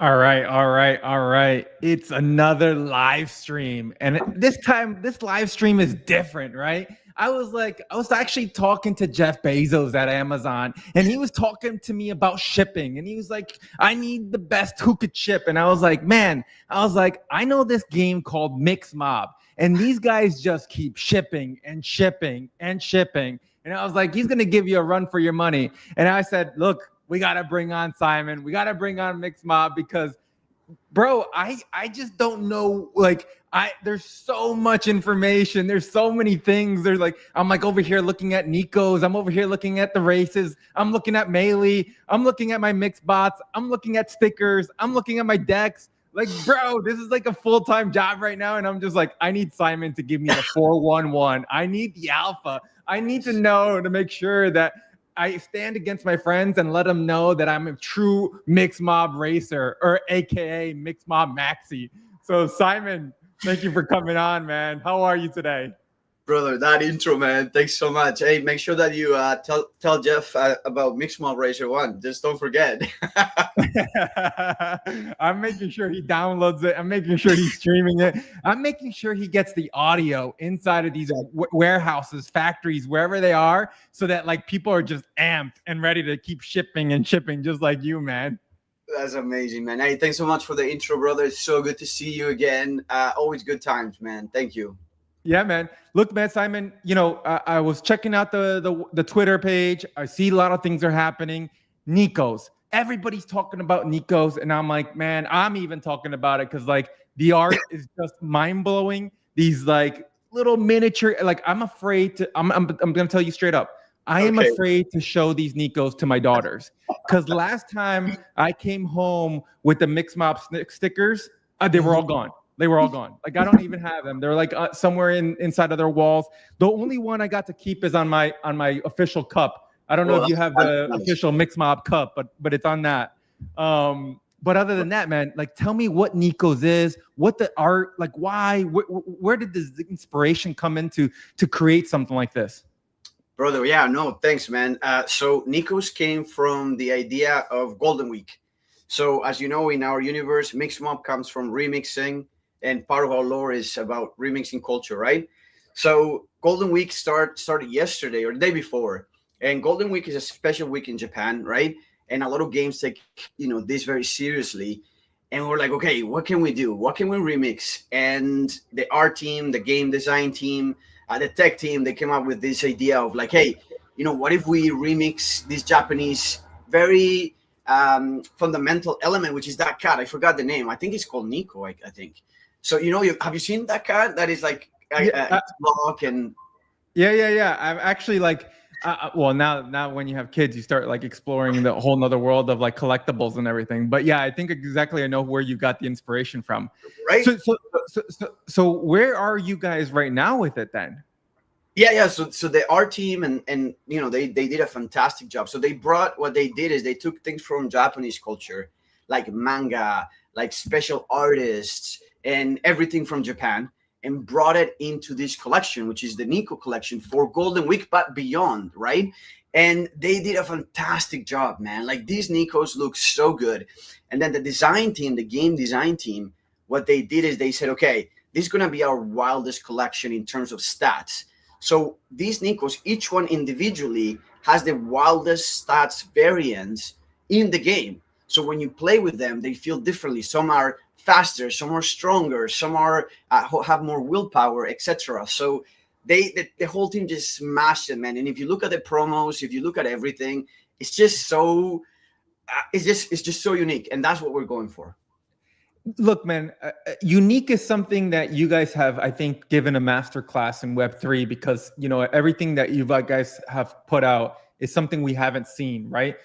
All right, all right, all right. It's another live stream. And this time, this live stream is different, right? I was actually talking to Jeff Bezos at Amazon, and he was talking to me about shipping. And he was like, I need the best who could ship. And I was like, man, I know this game called MixMob, and these guys just keep shipping and shipping and shipping. And I was like, he's going to give you a run for your money. And I said, look, we got to bring on Simon. We got to bring on MixMob because, bro, I just don't know. Like, there's so much information. There's so many things. I'm like over here looking at Nico's. I'm over here looking at the races. I'm looking at Melee. I'm looking at my mix bots. I'm looking at stickers. I'm looking at my decks. Like, bro, this is like a full-time job right now. And I'm just like, I need Simon to give me the 411. I need the alpha. I need to know to make sure that I stand against my friends and let them know that I'm a true MixMob racer, or AKA MixMob Maxi. So Simon, thank you for coming on, man. How are you today? Brother, that intro, man. Thanks so much. Hey, make sure that you tell Jeff about MixMob Racer 1. Just don't forget. I'm making sure he downloads it. I'm making sure he's streaming it. I'm making sure he gets the audio inside of these warehouses, factories, wherever they are, so that like people are just amped and ready to keep shipping and shipping just like you, man. That's amazing, man. Hey, thanks so much for the intro, brother. It's so good to see you again. Always good times, man. Thank you. Yeah, man. Look, man, Simon, I was checking out the Twitter page. I see a lot of things are happening. Nico's. Everybody's talking about Nico's. And I'm like, man, I'm even talking about it because like the art is just mind-blowing. These like little miniature, like I'm afraid to, I'm gonna tell you straight up. I am afraid to show these Nico's to my daughters. Because last time I came home with the MixMob stickers, they were all gone. They were all gone. Like I don't even have them. They're like somewhere inside of their walls. The only one I got to keep is on my official cup. I don't know if you have the official MixMob cup, but it's on that. But other than that, man, like tell me what Nico's is, what the art, like why, where did this inspiration come into to create something like this? Brother, yeah, no, thanks, man. So Nico's came from the idea of Golden Week. So as you know, in our universe, MixMob comes from remixing, and part of our lore is about remixing culture, right? So Golden Week started yesterday or the day before, and Golden Week is a special week in Japan, right? And a lot of games take this very seriously, and we're like, okay, what can we do? What can we remix? And the art team, the game design team, the tech team, they came up with this idea of like, hey, what if we remix this Japanese very fundamental element, which is that cat. I forgot the name. I think it's called Nico, I think. So, have you seen that cat? That is like block and. Yeah. I'm actually like, well, now when you have kids, you start like exploring the whole nother world of like collectibles and everything. But yeah, I think exactly I know where you got the inspiration from. Right. So where are you guys right now with it then? Yeah. So the art team and they did a fantastic job. So what they did is they took things from Japanese culture, like manga, like special artists, and everything from Japan, and brought it into this collection, which is the Nico collection for Golden Week, but beyond, right? And they did a fantastic job, man. Like these Nicos look so good. And then the design team, the game design team, what they did is they said, okay, this is going to be our wildest collection in terms of stats. So these Nicos, each one individually has the wildest stats variants in the game. So when you play with them, they feel differently. Some are faster, some are stronger, some are have more willpower, etc. So the whole team just smashed it, man. And if you look at the promos, if you look at everything, it's just so it's just so unique, and that's what we're going for. Look, man, unique is something that you guys have, I think, given a master class in Web3 because everything that you guys have put out is something we haven't seen, right?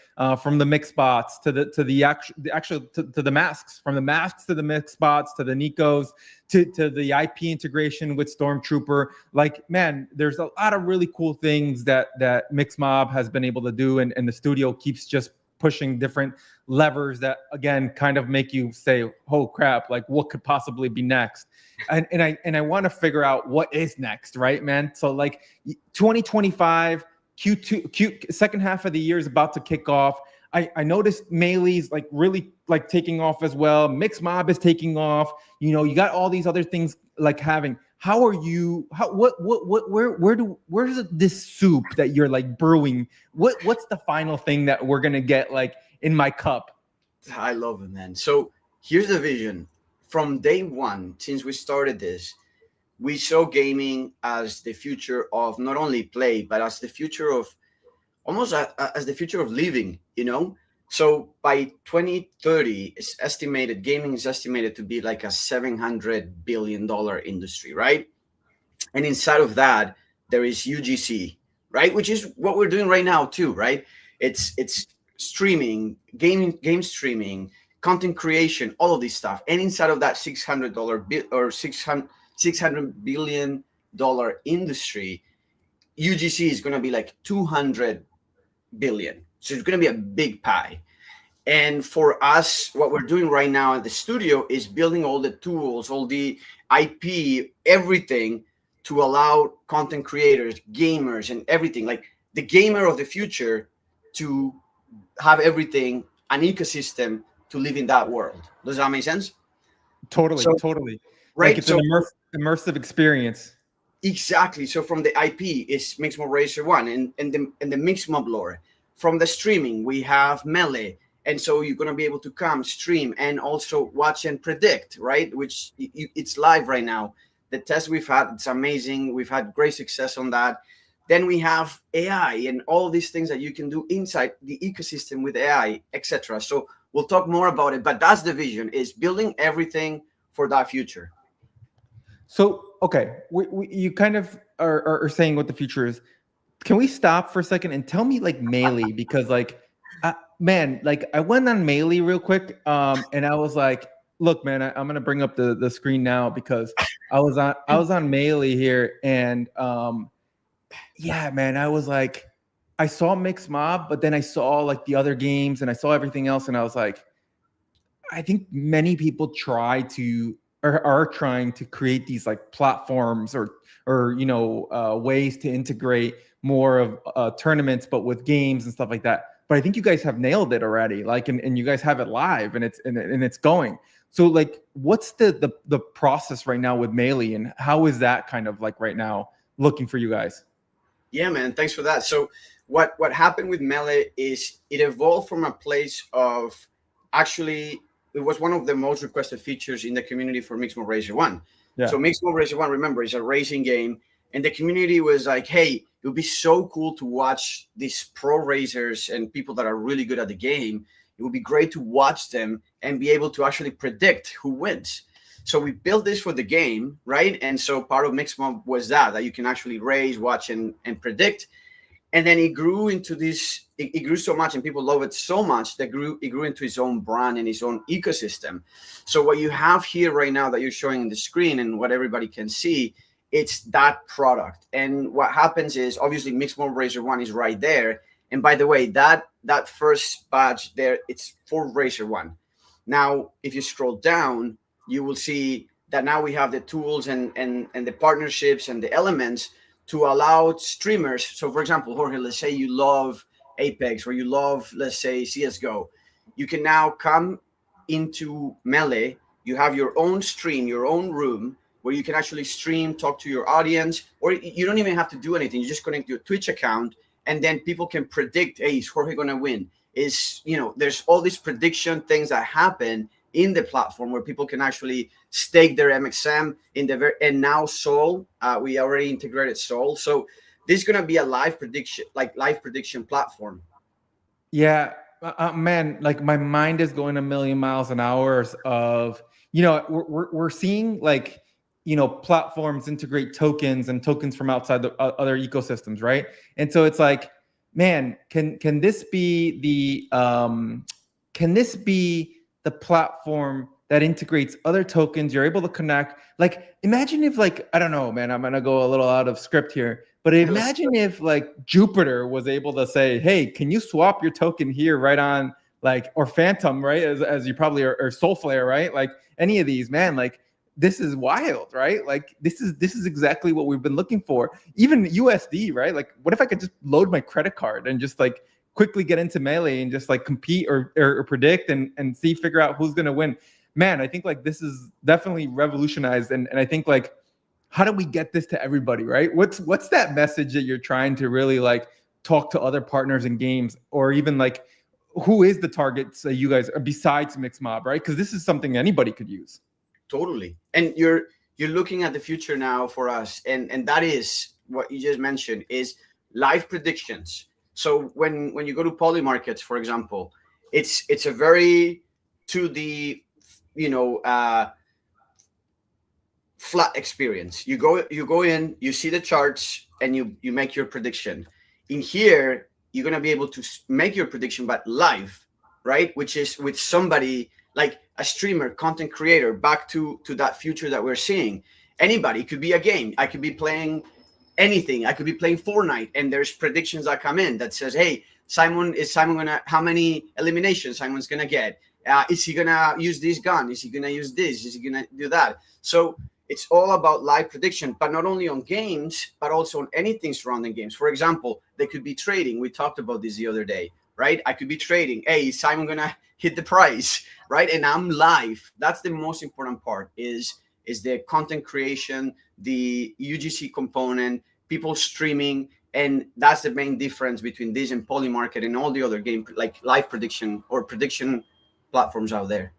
From the mix bots to the masks, from the masks to the mix bots to the Nicos to the IP integration with Stormtrooper. Like, man, there's a lot of really cool things that MixMob has been able to do, and the studio keeps just pushing different levers that again kind of make you say, oh crap, like what could possibly be next? And I want to figure out what is next, right, man? So like 2025 Q2 second half of the year is about to kick off. I noticed Melee's like really like taking off as well. MixMob is taking off. You know, you got all these other things like having. How are you? How what where's this soup that you're like brewing? What's the final thing that we're gonna get like in my cup? I love it, man. So here's the vision. From day one, since we started this, we saw gaming as the future of not only play, but as the future of as the future of living, you know? So by 2030, it's estimated, gaming is estimated to be like a $700 billion industry, right? And inside of that, there is UGC, right? Which is what we're doing right now too, right? It's streaming, game streaming, content creation, all of this stuff. And inside of that $600 billion industry, UGC is going to be like 200 billion. So it's going to be a big pie. And for us, what we're doing right now at the studio is building all the tools, all the IP, everything to allow content creators, gamers, and everything, like the gamer of the future, to have everything, an ecosystem to live in that world. Does that make sense? Totally, totally. Right. Like it's an immersive experience. Exactly. So from the IP is MixMob Racer 1 and the MixMob lore. From the streaming, we have Melee. And so you're going to be able to come stream and also watch and predict, right? Which it's live right now. The test we've had, it's amazing. We've had great success on that. Then we have AI and all these things that you can do inside the ecosystem with AI, etc. So we'll talk more about it, but that's the vision, is building everything for that future. So, okay, you kind of are saying what the future is. Can we stop for a second and tell me like Melee? Because like, man, like I went on Melee real quick, and I was like, look, man, I'm gonna bring up the screen now because I was on Melee here, and yeah, man, I was like, I saw MixMob, but then I saw like the other games and I saw everything else, and I was like, I think many people try to are trying to create these like platforms or you know ways to integrate more of tournaments, but with games and stuff like that. But I think you guys have nailed it already, like, and you guys have it live and it's going. So like, what's the process right now with Melee, and how is that kind of like right now looking for you guys? Yeah, man, thanks for that. So what happened with Melee is it evolved from a place of actually, it was one of the most requested features in the community for MixMob Racer 1. Yeah. So MixMob Racer 1, remember, is a racing game. And the community was like, hey, it would be so cool to watch these pro racers and people that are really good at the game. It would be great to watch them and be able to actually predict who wins. So we built this for the game, right? And so part of MixMob was that you can actually race, watch, and predict. And then it grew into this, it grew so much and people love it so much that it grew into its own brand and its own ecosystem. So what you have here right now that you're showing on the screen and what everybody can see, it's that product. And what happens is obviously MixMob Racer 1 is right there. And by the way, that first badge there, it's for Racer 1. Now, if you scroll down, you will see that now we have the tools and the partnerships and the elements to allow streamers. So for example, Jorge, let's say you love Apex or you love, let's say, CSGO. You can now come into Melee. You have your own stream, your own room where you can actually stream, talk to your audience, or you don't even have to do anything. You just connect your Twitch account and then people can predict, hey, is Jorge going to win? There's all these prediction things that happen in the platform where people can actually stake their MXM and now Sol, we already integrated Sol. So this is going to be a live prediction platform. Yeah, man, like my mind is going a million miles an hour of, we're seeing like, platforms integrate tokens and tokens from outside the other ecosystems. Right. And so it's like, man, can this be the platform that integrates other tokens? You're able to connect. Like, imagine if, like, I don't know, man, I'm gonna go a little out of script here, but imagine if like Jupiter was able to say, hey, can you swap your token here right on, like, or Phantom, right? As you probably are, or Soulflare, right? Like any of these, man, like this is wild, right? Like this is exactly what we've been looking for. Even USD, right? Like, what if I could just load my credit card and just like quickly get into Melee and just like compete or predict and figure out who's going to win. Man, I think like this is definitely revolutionized. And I think like, how do we get this to everybody, right? What's that message that you're trying to really like talk to other partners in games, or even like who is the targets that you guys are besides MixMob, right? Because this is something anybody could use. Totally. And you're looking at the future now for us, and that is what you just mentioned, is live predictions. So when you go to poly markets, for example, it's a very 2D, flat experience. You go in, you see the charts, and you make your prediction. In here, you're gonna be able to make your prediction, but live, right? Which is with somebody like a streamer, content creator, back to that future that we're seeing. Anybody, it could be a game. I could be playing anything. I could be playing Fortnite, and there's predictions that come in that says, hey, Simon gonna, how many eliminations Simon's gonna get? Is he gonna use this gun? Is he gonna use this? Is he gonna do that? So it's all about live prediction, but not only on games, but also on anything surrounding games. For example, they could be trading. We talked about this the other day, right? I could be trading. Hey, is Simon gonna hit the price, right? And I'm live. That's the most important part, is the content creation, the UGC component, people streaming. And that's the main difference between this and Polymarket and all the other game, like live prediction or prediction platforms out there.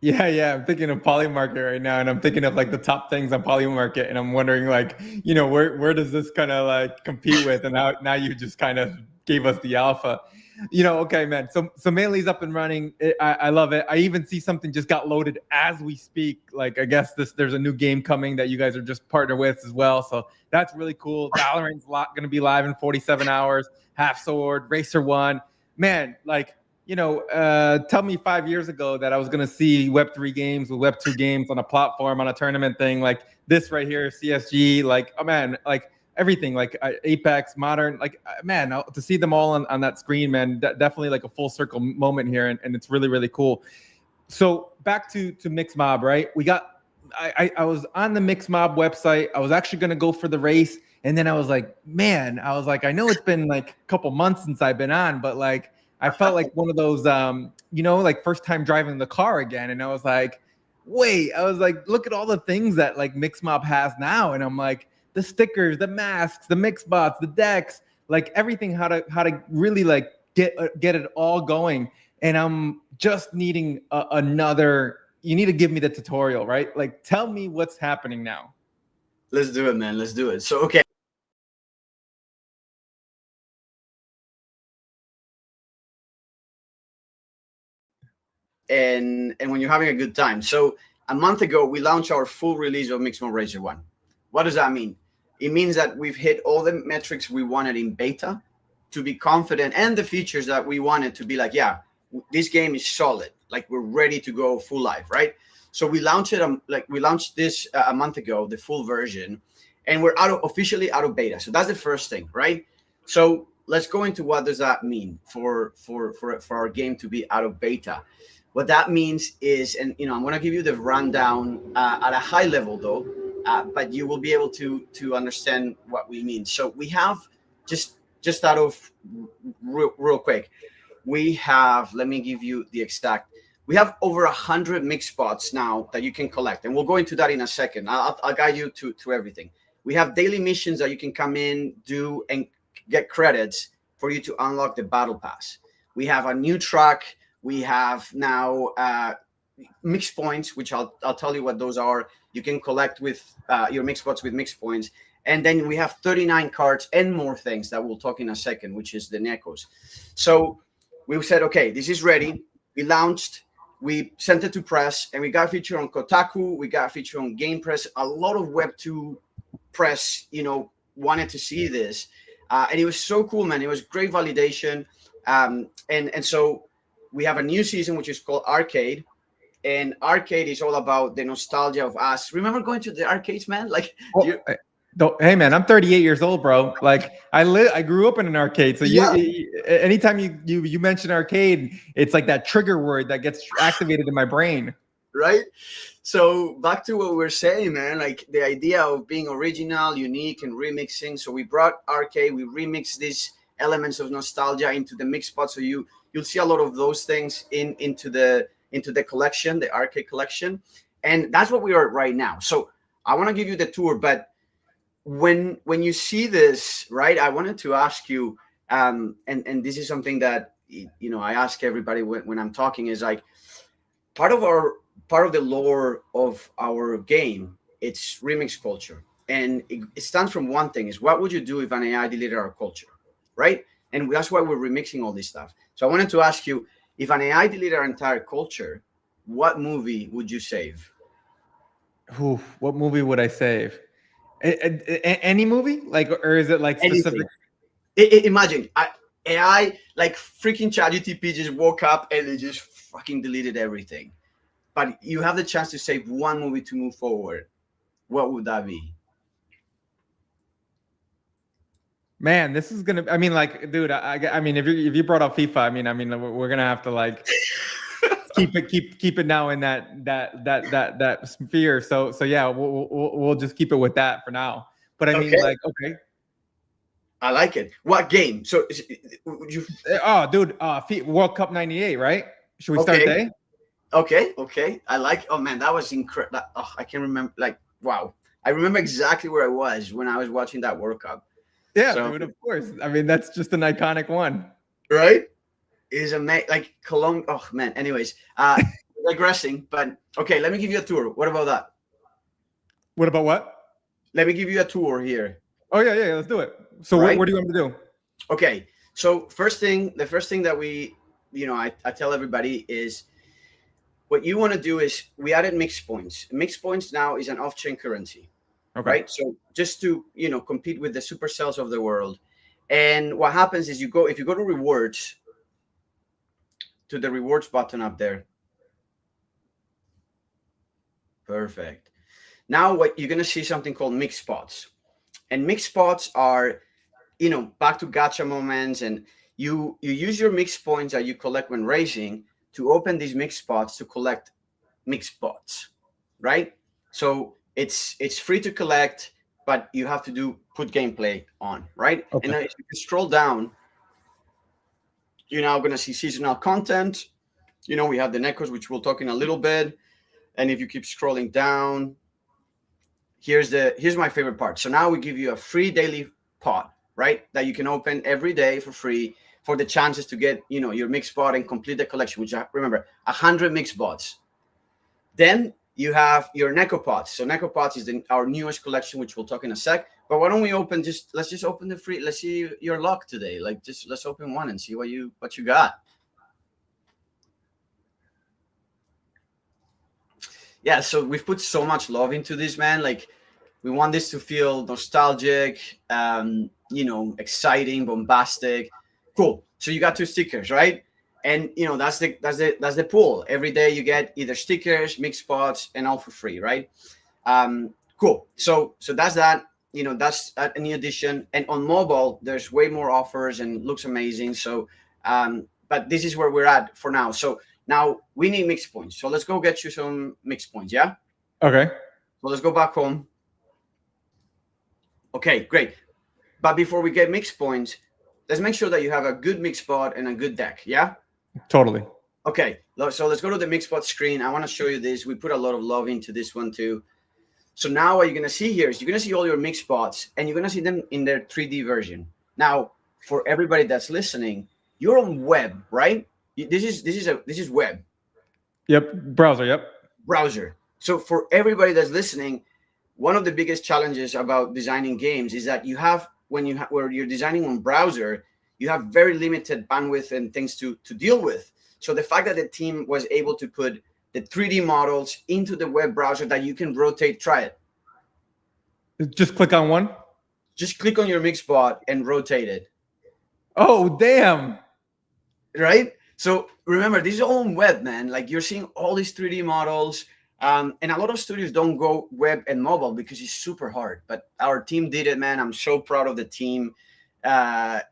Yeah. I'm thinking of Polymarket right now, and I'm thinking of like the top things on Polymarket, and I'm wondering like, where does this kind of like compete with? And now you just kind of gave us the alpha. Okay, man. So Melee's up and running. I love it. I even see something just got loaded as we speak. Like, I guess there's a new game coming that you guys are just partner with as well. So that's really cool. Valorant's going to be live in 47 hours. Half Sword, Racer 1. Man, like, tell me 5 years ago that I was going to see Web3 games with Web2 games on a platform, on a tournament thing like this right here, CSG, like, oh man, like everything, like Apex, Modern, like, man, to see them all on that screen, man, definitely like a full circle moment here. And it's really, really cool. So back to MixMob, right? I was on the MixMob website. I was actually going to go for the race. And then I was like, I know it's been like a couple months since I've been on, but like, I felt like one of those, like first time driving the car again. And I was like, look at all the things that like MixMob has now. And I'm like, the stickers, the masks, the mix bots, the decks, like everything, how to really like get it all going. And I'm just needing you need to give me the tutorial, right? Like, tell me what's happening now. Let's do it, man. Let's do it. So, okay. And when you're having a good time. So a month ago, we launched our full release of MixMob Racer 1. What does that mean? It means that we've hit all the metrics we wanted in beta to be confident, and the features that we wanted to be like, yeah, this game is solid. Like, we're ready to go full live, right? So we launched this a month ago, the full version, and we're officially out of beta. So that's the first thing, right? So let's go into what does that mean for our game to be out of beta. What that means is, and I'm going to give you the rundown at a high level, though, but you will be able to understand what we mean. So we have just out of real quick, we have, let me give you the exact. We have over 100 mix spots now that you can collect, and we'll go into that in a second. I'll guide you to everything. We have daily missions that you can come in, do, and get credits for you to unlock the battle pass. We have a new track. We have now mix points, which I'll tell you what those are. You can collect with your mix spots with mix points. And then we have 39 cards and more things that we'll talk in a second, which is the Nekos. So we said, okay, this is ready. We launched, we sent it to press, and we got a feature on Kotaku. We got a feature on Game Press. A lot of Web2 press, wanted to see this. And it was so cool, man. It was great validation. And so we have a new season, which is called Arcade. And Arcade is all about the nostalgia of us. Remember going to the arcades, man? Like, hey, man, I'm 38 years old, bro. Like, I grew up in an arcade. So anytime you mention arcade, it's like that trigger word that gets activated in my brain. Right? So back to what we're saying, man, like the idea of being original, unique, and remixing. So we brought arcade, we remixed this elements of nostalgia into the mix spot. So you'll see a lot of those things into the collection, the arcade collection, and that's what we are right now. So I want to give you the tour, but when you see this, right, I wanted to ask you, and this is something that I ask everybody when I'm talking, is like part of the lore of our game. It's remix culture, and it stands from one thing: is what would you do if an AI deleted our culture, right? And that's why we're remixing all this stuff. So I wanted to ask you, if an AI deleted our entire culture, what movie would you save? Ooh, what movie would I save? Any movie, like, or is it like specific? Anything. Imagine AI, like freaking ChatGPT just woke up and they just fucking deleted everything. But you have the chance to save one movie to move forward. What would that be? Man, this is gonna. I mean, like, dude. I mean, if you brought up FIFA, I mean, we're gonna have to like keep it now in that sphere. So yeah, we'll just keep it with that for now. But I mean, Okay. like, okay. I like it. What game? So would you? Oh, dude, World Cup '98, right? Should we start there? Okay. I like. Oh man, that was incredible. Oh, I can remember. Like, wow, I remember exactly where I was when I was watching that World Cup. Yeah, So, dude, of course. I mean, that's just an iconic one. right? Is amazing. Like Cologne. Oh man. Anyways, digressing. But okay, let me give you a tour. What about that? What about what? Let me give you a tour here. Oh yeah, let's do it. So Right? what do you want me to do? Okay. So the first thing that we, I tell everybody is, what you want to do is, we added mixed points. Mixed points now is an off-chain currency. Okay. Right? So just to compete with the supercells of the world. And what happens is, if you go to rewards, to the rewards button up there. Perfect. Now what you're gonna see, something called mix spots. And mix spots are, back to gacha moments, and you use your mix points that you collect when racing to open these mix spots to collect mix spots, right? So it's free to collect, but you have to put gameplay on, right? Okay. And then if you scroll down, you're now going to see seasonal content. We have the Necos, which we'll talk in a little bit. And if you keep scrolling down, here's my favorite part. So now we give you a free daily pot, right? That you can open every day for free, for the chances to get, your mix bot and complete the collection, which, remember, 100 mix bots. Then you have your Necopods. So Necopods is our newest collection, which we'll talk in a sec. But why don't we let's just open the free. Let's see your luck today. Like, let's open one and see what you got. Yeah, so we've put so much love into this, man. Like, we want this to feel nostalgic, exciting, bombastic. Cool. So you got 2 stickers, right? And that's the pool. Every day you get either stickers, mix spots, and all for free, right? Cool. So that's that. That's a new addition. And on mobile, there's way more offers and looks amazing. So, but this is where we're at for now. So now we need mix points. So let's go get you some mix points. Yeah. Okay. So let's go back home. Okay, great. But before we get mix points, let's make sure that you have a good mix spot and a good deck. Yeah. Totally. Okay, so let's go to the MixBot screen. I want to show you this. We put a lot of love into this one too. So now what you're going to see here is, you're going to see all your MixBots, and you're going to see them in their 3D version. Now, for everybody that's listening, you're on web, right? This is web. Yep. Browser. Yep. Browser. So for everybody that's listening, one of the biggest challenges about designing games is that where you're designing on browser, you have very limited bandwidth and things to deal with. So the fact that the team was able to put the 3D models into the web browser that you can rotate, try it. Just click on one. Just click on your MixBot and rotate it. Oh, damn. Right? So remember, this is all on web, man. Like, you're seeing all these 3D models. And a lot of studios don't go web and mobile because it's super hard. But our team did it, man. I'm so proud of the team.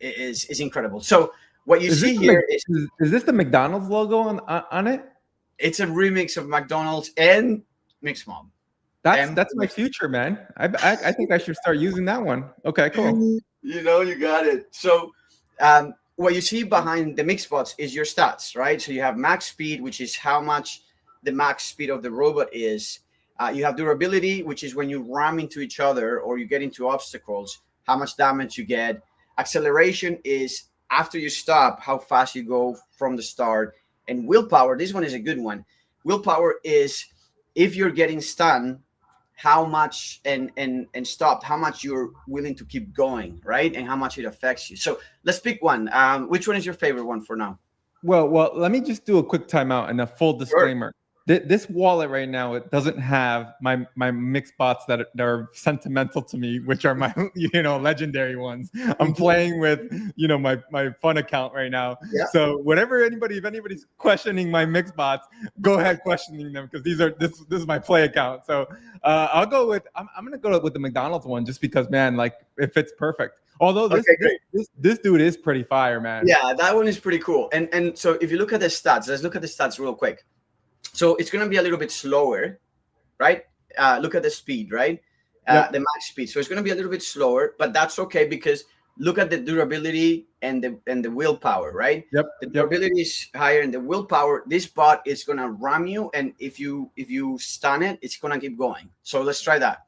Is incredible. So what you see here is this the McDonald's logo on it? It's a remix of McDonald's and MixMob. That's my future, man. I think I should start using that one. Okay, cool. You got it. So What you see behind the mix spots is your stats, right? So you have max speed, which is how much the max speed of the robot is. You have durability, which is when you ram into each other or you get into obstacles, how much damage you get. Acceleration is after you stop, how fast you go from the start. And willpower, this one is a good one. Willpower is if you're getting stunned, how much and stopped, how much you're willing to keep going, right? And how much it affects you. So let's pick one. Which one is your favorite one for now? Well, let me just do a quick timeout and a full Sure. disclaimer. This wallet right now, it doesn't have my mix bots that are sentimental to me, which are my legendary ones. I'm playing with my fun account right now. Yeah. So if anybody's questioning my mix bots, go ahead questioning them because this is my play account. So I'm gonna go with the McDonald's one just because, man, like it fits perfect. Although this dude is pretty fire, man. Yeah, that one is pretty cool. And so if you look at the stats, let's look at the stats real quick. So it's going to be a little bit slower, right? Look at the speed, right? The max speed. So it's going to be a little bit slower, but that's okay because look at the durability and the willpower, right? The durability is higher and the willpower. This bot is going to ram you, and if you stun it, it's going to keep going. So let's try that.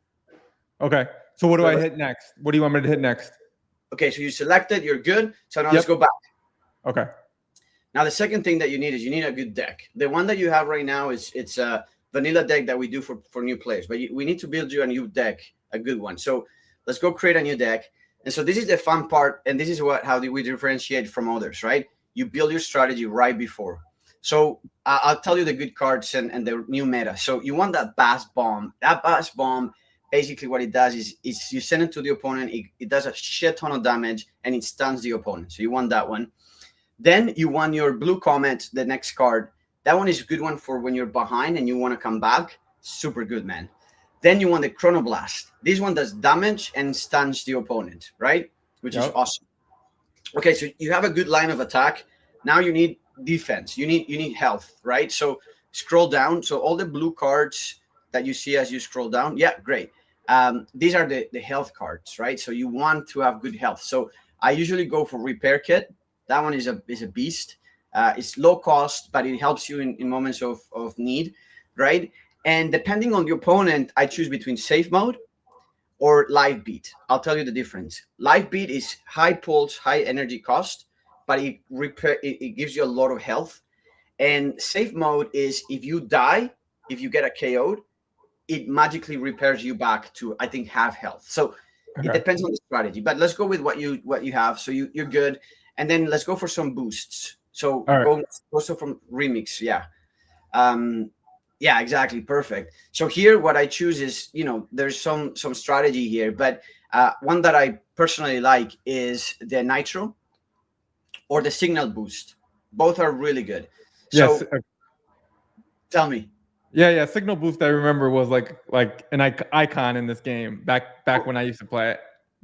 Okay. So what do I hit next? What do you want me to hit next? Okay, so you selected, you're good. So now let's go back. Okay. Now the second thing that you need is you need a good deck. The one that you have right now it's a vanilla deck that we do for new players, but we need to build you a new deck, a good one. So let's go create a new deck. And so this is the fun part, and this is how we differentiate from others, right? You build your strategy right before. So I'll tell you the good cards and the new meta. So you want that Bass Bomb. That Bass Bomb, basically what it does is you send it to the opponent. It does a shit ton of damage, and it stuns the opponent. So you want that one. Then you want your Blue Comet, the next card. That one is a good one for when you're behind and you want to come back. Super good, man. Then you want the Chronoblast. This one does damage and stuns the opponent, right? Which is awesome. Okay, so you have a good line of attack. Now you need defense. You need health, right? So scroll down. So all the blue cards that you see as you scroll down, yeah, great. These are the health cards, right? So you want to have good health. So I usually go for Repair Kit. That one is a beast. It's low cost, but it helps you in moments of need, right? And depending on the opponent, I choose between safe mode or live beat. I'll tell you the difference. Live beat is high pulse, high energy cost, but it gives you a lot of health. And safe mode is if you die, if you get a KO'd, it magically repairs you back to, I think, half health. So it depends on the strategy. But let's go with what you have. So you're good. And then let's go for some boosts. So go also from Remix. Yeah. Yeah, exactly. Perfect. So here, what I choose is, there's some strategy here, but one that I personally like is the Nitro or the Signal Boost. Both are really good. So tell me. Yeah. Signal Boost, I remember, was like an icon in this game back when I used to play it.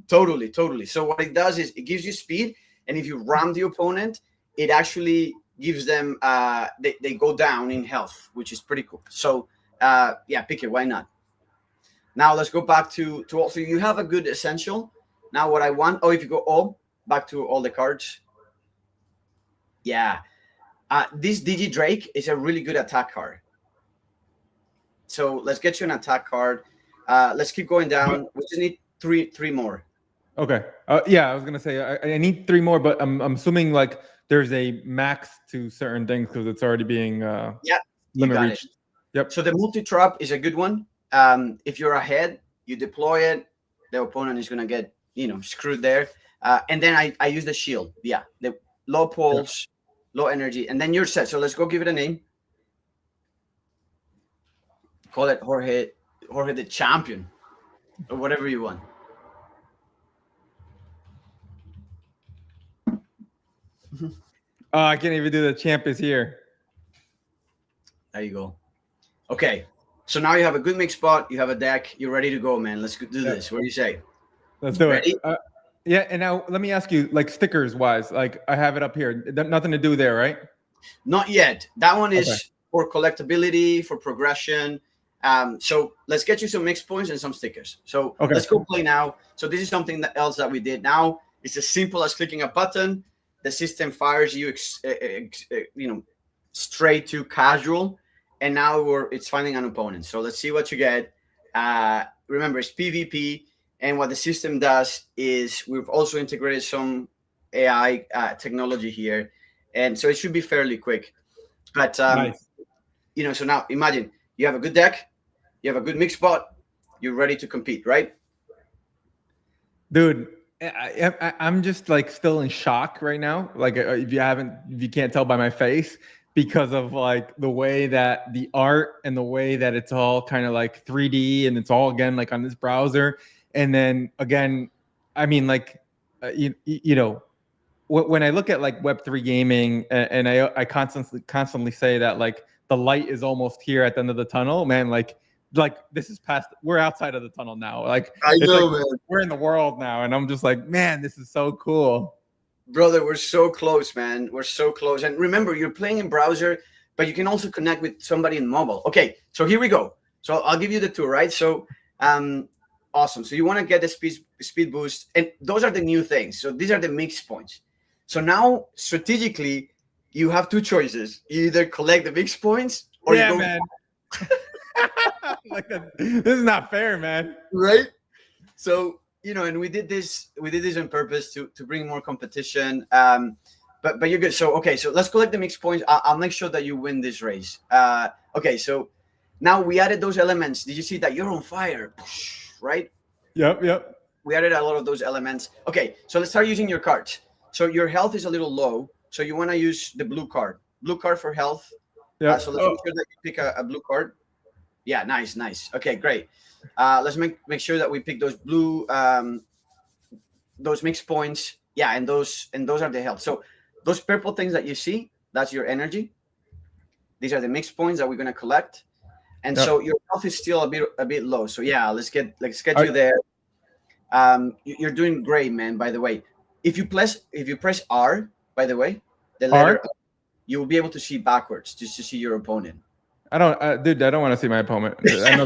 Totally. So what it does is it gives you speed. And if you ram the opponent, it actually gives them they go down in health, which is pretty cool. So pick it. Why not? Now let's go back to also you have a good essential. Now what I want, if you go back to all the cards. Yeah. This Digi Drake is a really good attack card. So let's get you an attack card. Let's keep going down. We just need three more. Okay. I was gonna say I need 3 more, but I'm assuming like there's a max to certain things because it's already being limit reached. Yep. So the multi-trap is a good one. If you're ahead, you deploy it. The opponent is gonna get screwed there. And then I use the shield. Yeah, the low pulse, low energy, and then you're set. So let's go give it a name. Call it Jorge the Champion, or whatever you want. I can't even do the champ is here. There you go. Okay. So now you have a good mix spot. You have a deck. You're ready to go, man. Let's do this. What do you say? Let's do it. And now let me ask you, like stickers wise, like I have it up here. Nothing to do there, right? Not yet. That one is for collectability, for progression. So let's get you some mix points and some stickers. So let's go play now. So this is something else that we did. Now it's as simple as clicking a button. the system fires you, straight to casual, and now it's finding an opponent. So let's see what you get. Remember, it's PvP, and what the system does is we've also integrated some AI technology here, and so it should be fairly quick. But Nice. so now imagine you have a good deck, you have a good mix bot, you're ready to compete, right? Dude, I'm just like still in shock right now. Like if you can't tell by my face, because of like the way that the art and the way that it's all kind of like 3D and it's all again like on this browser. And then again, I mean like you know, when I look at like Web3 gaming, and I constantly say that like the light is almost here at the end of the tunnel, man. Like this is past. We're outside of the tunnel now. Like I it's know, like man. we're in the world now, and I'm just like, man, this is so cool. Brother, we're so close, man. We're so close. And remember, you're playing in browser, but you can also connect with somebody in mobile. Okay, so here we go. So I'll give you the tour, right? So awesome. So you want to get the speed boost, and those are the new things. So these are the mix points. So now strategically, you have two choices. You either collect the mix points or Yeah, you go, man. Like this is not fair, man. right? So and we did this on purpose to bring more competition. But you're good. So okay, so let's collect the mix points. I'll make sure that you win this race. Okay, so now we added those elements. Did you see that you're on fire? Right? Yep. We added a lot of those elements. Okay, so let's start using your cards. So your health is a little low, so you want to use the blue card. Blue card for health. Yep. So let's make sure that you pick a blue card. Yeah, nice. Okay, great. Let's make sure that we pick those blue, those mix points. Yeah, and those are the health. So those purple things that you see, that's your energy. These are the mix points that we're gonna collect. And so your health is still a bit low. So yeah, let's get you there. You're doing great, man. By the way, if you press R, by the way, the letter R, you will be able to see backwards just to see your opponent. I don't, dude. I don't want to see my opponent. I know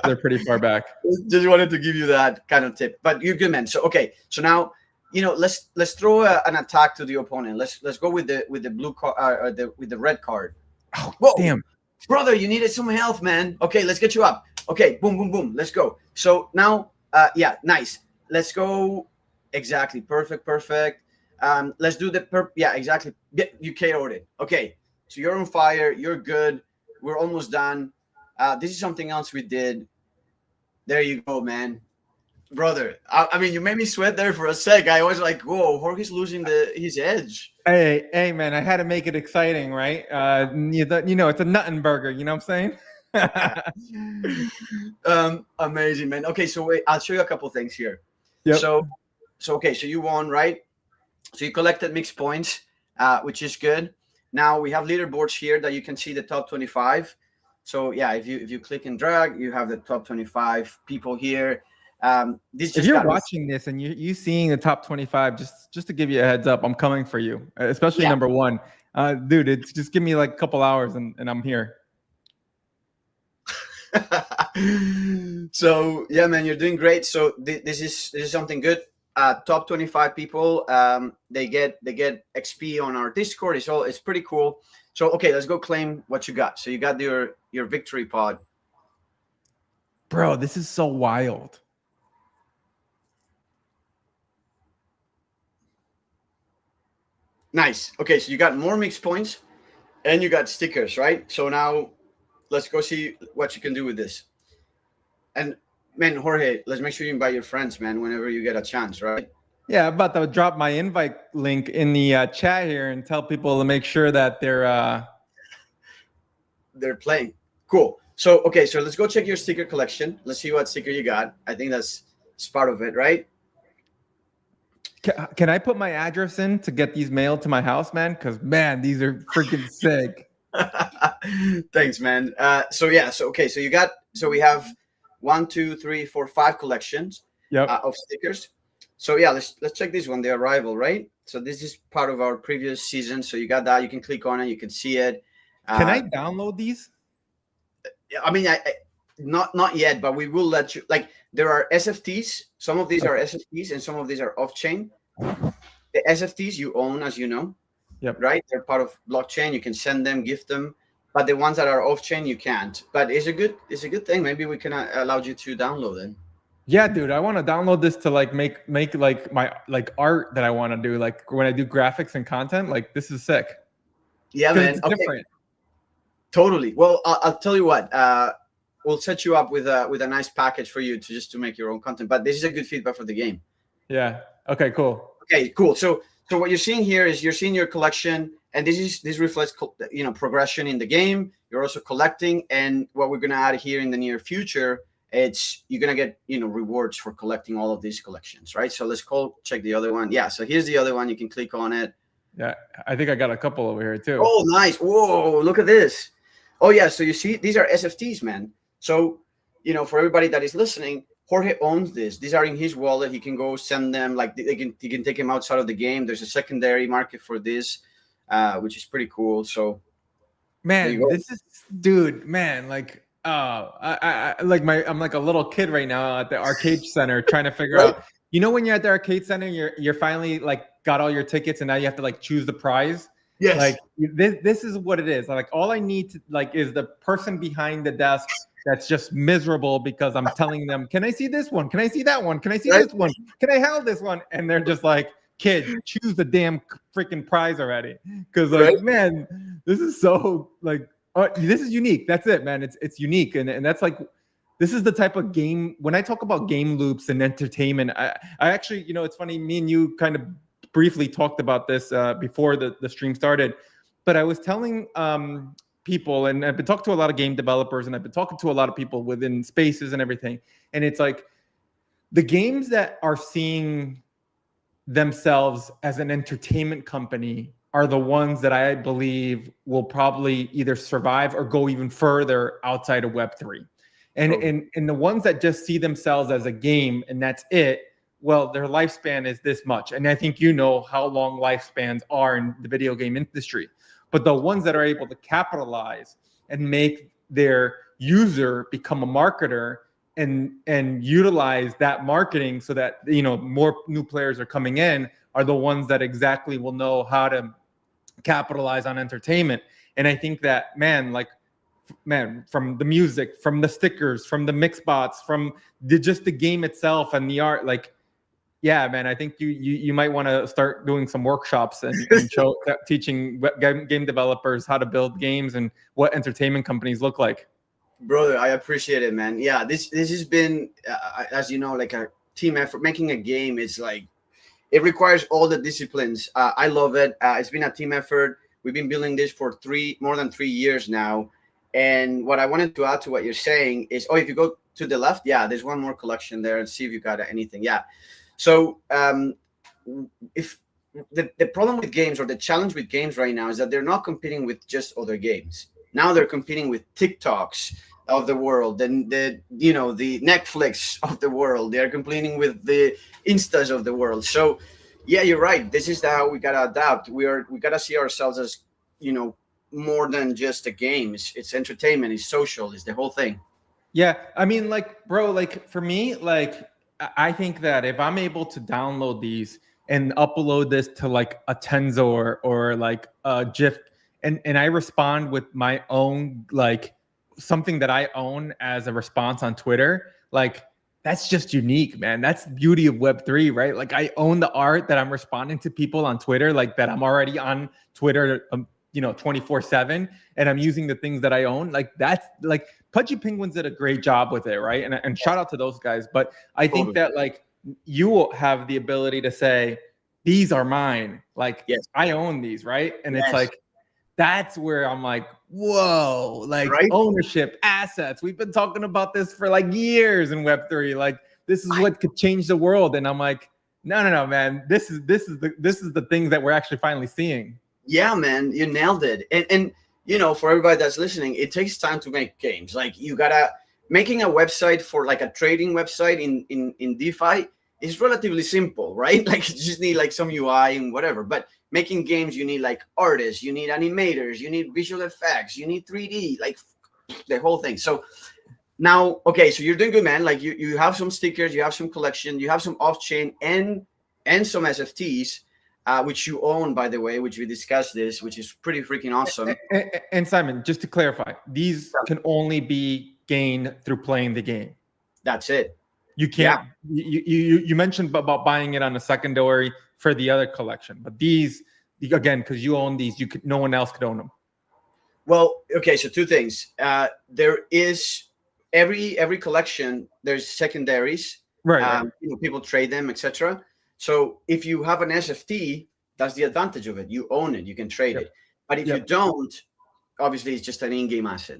they're pretty far back. Just wanted to give you that kind of tip, but you're good, man. So okay, so now let's throw an attack to the opponent. Let's go with the blue card, with the red card. Oh, whoa, damn, brother, you needed some health, man. Okay, let's get you up. Okay, boom, let's go. So now, yeah, nice. Let's go. Exactly, perfect. Let's do the yeah, exactly. You KO'd it. Okay, so you're on fire. You're good. We're almost done. This is something else we did. There you go, man. Brother, I mean, you made me sweat there for a sec. I was like, whoa, Jorge's losing his edge. Hey, man, I had to make it exciting, right? It's a nuttin' burger. You know what I'm saying? Amazing, man. Okay, so wait, I'll show you a couple things here. Yep. So okay, so you won, right? So you collected mixed points, which is good. Now we have leaderboards here that you can see the top 25. So yeah, if you click and drag, you have the top 25 people here. If you're watching this and you seeing the top 25, just to give you a heads up, I'm coming for you, especially number one. Dude, it's just give me like a couple hours and I'm here. So yeah, man, you're doing great. So this is something good. Top 25 people, they get XP on our Discord. It's pretty cool. So okay, let's go claim what you got. So you got your victory pod. Bro, this is so wild. Nice. Okay, so you got more mixed points and you got stickers, right? So now let's go see what you can do with this. And man, Jorge, let's make sure you invite your friends, man, whenever you get a chance, right? Yeah, I'm about to drop my invite link in the chat here and tell people to make sure that they're playing. Cool. So okay, so let's go check your sticker collection. Let's see what sticker you got. I think that's part of it, right? Can I put my address in to get these mailed to my house, man? Because man, these are freaking sick. Thanks, man. So we have 1, 2, 3, 4, 5 collections of stickers. So yeah, let's check this one, the arrival, right? So this is part of our previous season. So you got that. You can click on it. You can see it. Can I download these? I mean, not yet, but we will let you. Like there are SFTs. Some of these are SFTs, and some of these are off chain. The SFTs you own, as you know, Yep. right? They're part of blockchain. You can send them, gift them, but the ones that are off chain you can't. But it's a good thing. Maybe we can allow you to download it. Yeah, dude, I want to download this to like make like my like art that I want to do, like when I do graphics and content. Like this is sick Yeah, because man. it's Okay, different. totally. Well, I'll tell you what. We'll set you up with a nice package for you to just to make your own content. But this is a good feedback for the game. Yeah. Okay. Cool. Okay, cool. So what you're seeing here is you're seeing your collection, and this reflects progression in the game. You're also collecting, and what we're gonna add here in the near future, it's you're gonna get rewards for collecting all of these collections, right? So let's check the other one. Yeah, so here's the other one. You can click on it. Yeah, I think I got a couple over here too. Oh, nice. Whoa, look at this. Oh yeah, so you see these are SFTs, man. So for everybody that is listening, Jorge owns this. These are in his wallet. He can go send them. Like he can take them outside of the game. There's a secondary market for this, which is pretty cool. So, man, this is, dude, man, like, I like I'm like a little kid right now at the arcade center trying to figure out. When you're at the arcade center, you're finally like got all your tickets, and now you have to like choose the prize. Yes. Like this is what it is. Like all I need to like is the person behind the desk that's just miserable because I'm telling them, can I see this one? Can I see that one? Can I see this one? Can I have this one? And they're just like, kid, choose the damn freaking prize already. Because like, man, this is so like, this is unique. That's it, man. It's unique. And that's like, this is the type of game, when I talk about game loops and entertainment, I actually, it's funny, me and you kind of briefly talked about this before the stream started, but I was telling people, and I've been talking to a lot of game developers, and I've been talking to a lot of people within spaces and everything, and it's like the games that are seeing themselves as an entertainment company are the ones that I believe will probably either survive or go even further outside of Web3. And the ones that just see themselves as a game and that's it, well, their lifespan is this much. And I think how long lifespans are in the video game industry. But the ones that are able to capitalize and make their user become a marketer and utilize that marketing so that more new players are coming in are the ones that exactly will know how to capitalize on entertainment. And I think that, man, from the music, from the stickers, from the mix bots, from just the game itself and the art, like, yeah, man, I think you might want to start doing some workshops and teaching game developers how to build games and what entertainment companies look like. Brother, I appreciate it, man. Yeah, this has been, as you know, like a team effort. Making a game is like, it requires all the disciplines. I love it. It's been a team effort. We've been building this for more than 3 years now. And what I wanted to add to what you're saying is, if you go to the left, yeah, there's one more collection there and see if you got anything. Yeah. So if the problem with games or the challenge with games right now is that they're not competing with just other games. Now they're competing with TikToks of the world and the Netflix of the world. They're competing with the Instas of the world. So yeah, you're right. This is how we gotta adapt. We gotta see ourselves as more than just a game. It's entertainment. It's social. It's the whole thing. Yeah, I mean, like, bro, like for me, like I think that if I'm able to download these and upload this to like a Tensor or like a GIF, and I respond with my own, like something that I own as a response on Twitter, like that's just unique, man. That's the beauty of Web3, right? Like I own the art that I'm responding to people on Twitter, like that I'm already on Twitter, 24/7, and I'm using the things that I own. Like that's like Pudgy Penguins did a great job with it, right? And shout out to those guys. But I think that like you will have the ability to say, these are mine. Like, yes, I own these, right? And it's like, that's where I'm like, whoa, like ownership, assets. We've been talking about this for like years in Web3. Like, this is what could change the world. And I'm like, no, man. This is the things that we're actually finally seeing. Yeah, man, you nailed it. And for everybody that's listening, it takes time to make games. Like making a website for like a trading website in DeFi is relatively simple, right? Like you just need like some UI and whatever. But making games, you need like artists, you need animators, you need visual effects, you need 3D, like the whole thing. So now, okay, so you're doing good, man. Like you have some stickers, you have some collection, you have some off-chain and some SFTs. which you own, by the way, which we discussed this, which is pretty freaking awesome. And Simon, just to clarify, these can only be gained through playing the game. That's it. You can't. You mentioned about buying it on a secondary for the other collection, but these again, because you own these, no one else could own them. Well, okay. So two things. There is every collection. There's secondaries. Right. People trade them, etc. So if you have an SFT, that's the advantage of it. You own it. You can trade it. But if you don't, obviously it's just an in-game asset.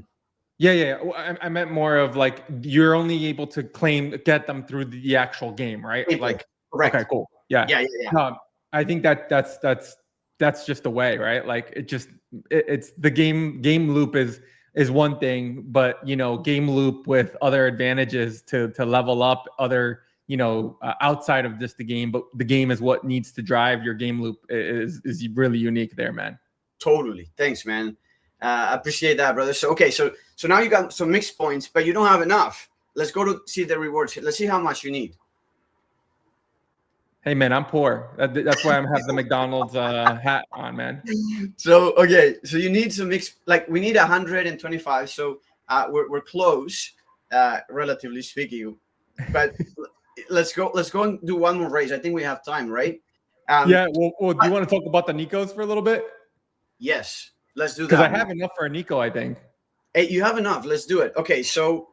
Yeah. I meant more of like you're only able to get them through the actual game, right? Like, correct. Okay, cool. Yeah. I think that's just the way, right? Like it's the game loop is one thing, but game loop with other advantages to level up other outside of just the game, but the game is what needs to drive your game loop is really unique there, man. Totally. Thanks, man. I appreciate that, brother. So now you got some mixed points, but you don't have enough. Let's go to see the rewards. Let's see how much you need. Hey, man, I'm poor. That's why I'm having the McDonald's hat on, man. So you need some mixed, like we need 125. So we're close, relatively speaking. But let's go and do one more race. I think we have time, right? Well, do you want to talk about the Nikos for a little bit? Yes, let's do that. Because I have enough for a Nico, I think. Hey, you have enough. Let's do it. Okay, so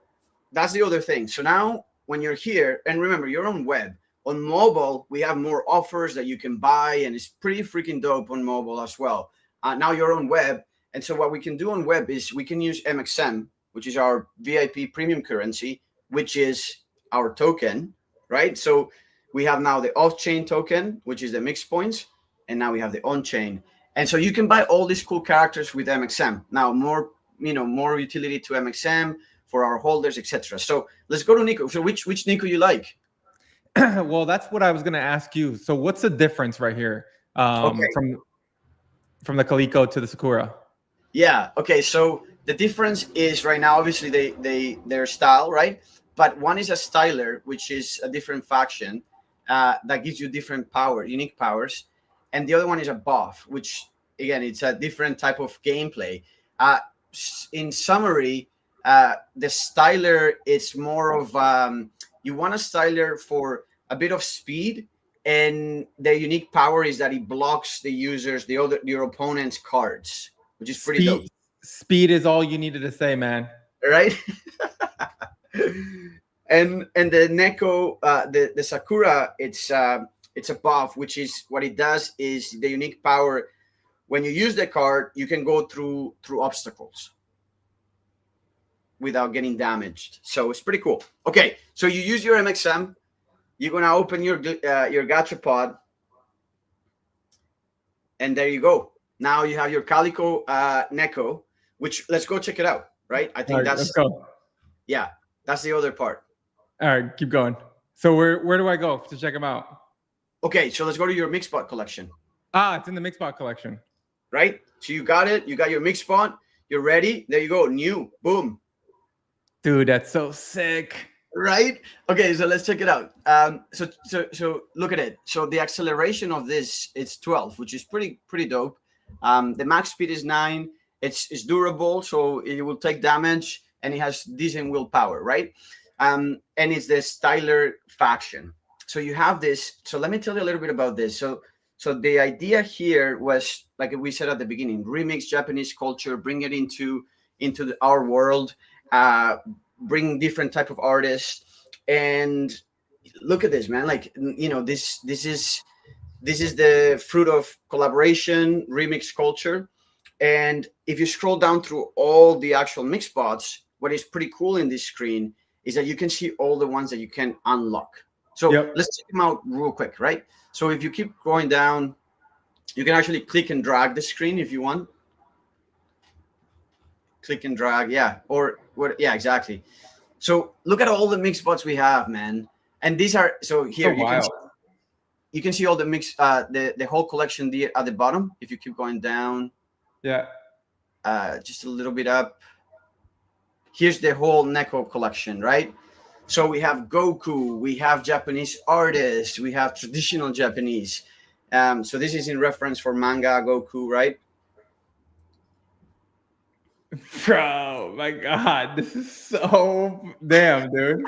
that's the other thing. So now when you're here, and remember, you're on web. On mobile, we have more offers that you can buy, and it's pretty freaking dope on mobile as well. Now you're on web, and so what we can do on web is we can use MXM, which is our VIP premium currency, which is our token, right? So we have now the off-chain token, which is the mixed points, and now we have the on-chain. And so you can buy all these cool characters with MXM. Now more utility to MXM for our holders, etc. So let's go to Nico. So which Nico you like? Well, that's what I was going to ask you. So what's the difference right here from the Calico to the Sakura? Yeah. Okay. So the difference is right now, obviously their style, right? But one is a styler, which is a different faction that gives you different unique powers. And the other one is a buff, which again, it's a different type of gameplay. In summary, the styler is more of you want a styler for a bit of speed, and the unique power is that it blocks your opponent's cards, which is pretty dope. Speed is all you needed to say, man. Right? and the Neko, the Sakura, it's a buff, which is what it does is the unique power. When you use the card, you can go through obstacles without getting damaged. So it's pretty cool. Okay, so you use your MXM. You're gonna open your gacha pod, and there you go. Now you have your Calico Neko, which let's go check it out. Right? I think let's go. Yeah, that's the other part. All right, keep going. So where do I go to check them out? Okay, so let's go to your MixPot collection. It's in the MixPot collection. Right? So you got it. You got your MixPot. You're ready. There you go. New. Boom. Dude, that's so sick. Right? Okay, so let's check it out. So look at it. So the acceleration of this, it's 12, which is pretty dope. The max speed is 9. It's durable, so it will take damage, and it has decent willpower, right? And it's the styler faction. So you have this. So let me tell you a little bit about this. So the idea here was, like we said at the beginning, remix Japanese culture, bring it into our world, bring different type of artists, and look at this, man. Like, this is the fruit of collaboration, remix culture. And if you scroll down through all the actual mix bots, what is pretty cool in this screen is that you can see all the ones that you can unlock. So let's check them out real quick, right? So if you keep going down, you can actually click and drag the screen if you want. Click and drag, yeah, exactly. So look at all the mix bots we have, man. And these are you can see all the mix, the whole collection there at the bottom. If you keep going down, just a little bit up. Here's the whole Neko collection, right? So we have Goku, we have Japanese artists, we have traditional Japanese, So this is in reference for manga Goku, right? Bro, my God, this is so damn, dude.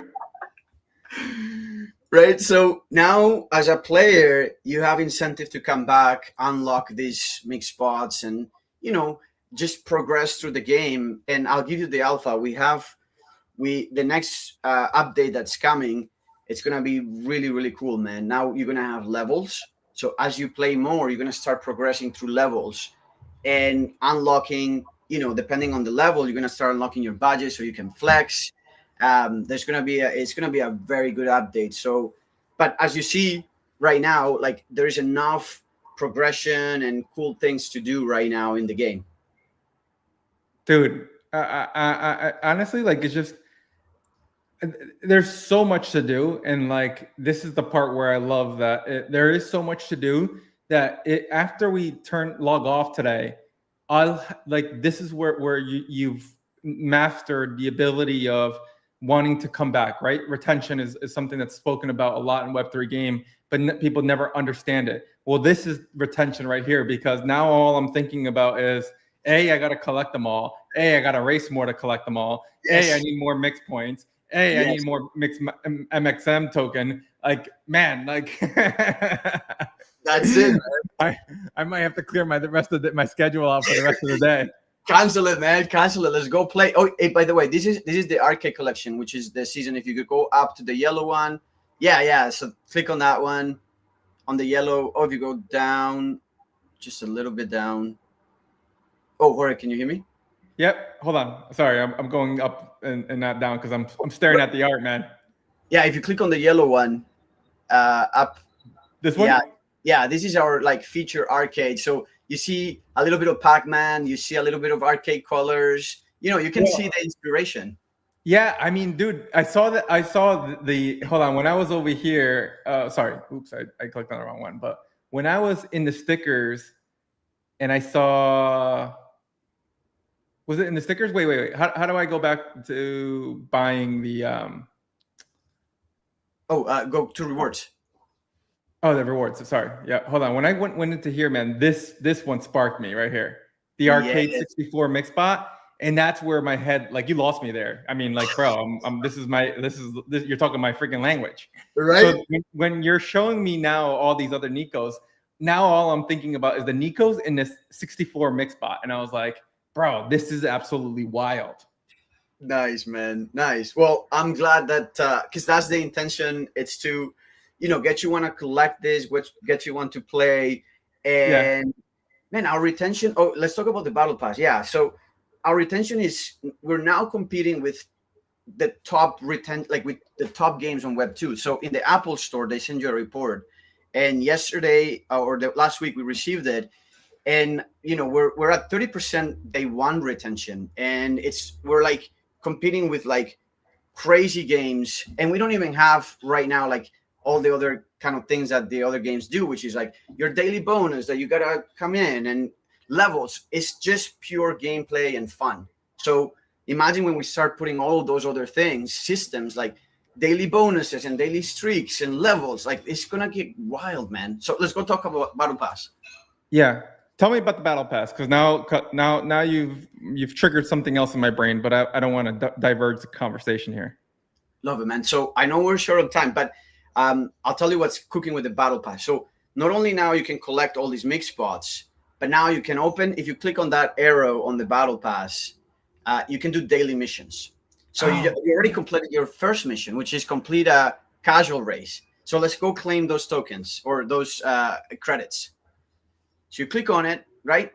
Right. So now, as a player, you have incentive to come back, unlock these mixed spots, and you know just progress through the game. And I'll give you the alpha. We the next update that's coming. It's gonna be really really cool, man. Now you're gonna have levels. So as you play more, you're gonna start progressing through levels and unlocking. Depending on the level, you're gonna start unlocking your budget so you can flex. There's gonna be it's gonna be a very good update. So, but as you see right now, like there is enough progression and cool things to do right now in the game. Dude, honestly, like it's just there's so much to do, and like this is the part where I love that there is so much to do that after we log off today, I'll like this is where you've mastered the ability of wanting to come back, right? Retention is something that's spoken about a lot in Web3 game, but people never understand it. Well, this is retention right here, because now all I'm thinking about is A, I got to collect them all. A, I got to race more to collect them all. Yes. A, I need more mix points. Hey, I Yes. need more mixed MXM token. Like, man, like That's it. I might have to clear the rest of my schedule out for the rest of the day. Cancel it, man. Cancel it. Let's go play. Oh, hey, by the way, this is the arcade collection, which is the season. If you could go up to the yellow one, yeah. So click on that one, on the yellow. Oh, if you go down, just a little bit down. Oh, Jorge, can you hear me? Yep. Hold on. Sorry, I'm going up and not down because I'm staring at the art, man. Yeah, if you click on the yellow one, up. This one. Yeah. This is our like feature arcade. So you see a little bit of Pac-Man. You see a little bit of arcade colors. You can see the inspiration. Yeah, I mean, dude, I saw that. I saw the hold on. When I was over here, sorry, oops, I clicked on the wrong one. But when I was in the stickers, and I saw, was it in the stickers? Wait. How do I go back to buying the? Go to rewards. Oh, the rewards. Sorry. Yeah, hold on. When I went into here, man, this one sparked me right here. The arcade 64 mix bot. And that's where my head, like, you lost me there. I mean, like, bro, you're talking my freaking language. Right. So when you're showing me now all these other Nikos, now all I'm thinking about is the Nikos in this 64 mix bot. And I was like, bro, this is absolutely wild. Nice, man. Nice. Well, I'm glad that, because that's the intention. It's to, get you want to collect this, which get you want to play. And man, our retention. Oh, let's talk about the battle pass. Yeah. So, our retention is we're now competing with the top like with the top games on Web2. So in the Apple Store, they send you a report, and yesterday or the last week we received it, and we're at 30% day one retention, and we're like competing with like crazy games, and we don't even have right now like all the other kind of things that the other games do, which is like your daily bonus that you gotta come in and levels. It's just pure gameplay and fun. So imagine when we start putting all of those other things, systems like daily bonuses and daily streaks and levels, like it's gonna get wild, man. So let's go talk about battle pass. Yeah, tell me about the battle pass, because now you've triggered something else in my brain, but I don't want to diverge the conversation here. Love it, man. So I know we're short on time, but I'll tell you what's cooking with the battle pass. So not only now you can collect all these mix spots, but now you can open, if you click on that arrow on the battle pass, you can do daily missions. So you already completed your first mission, which is complete a casual race. So let's go claim those tokens or those credits. So you click on it, right?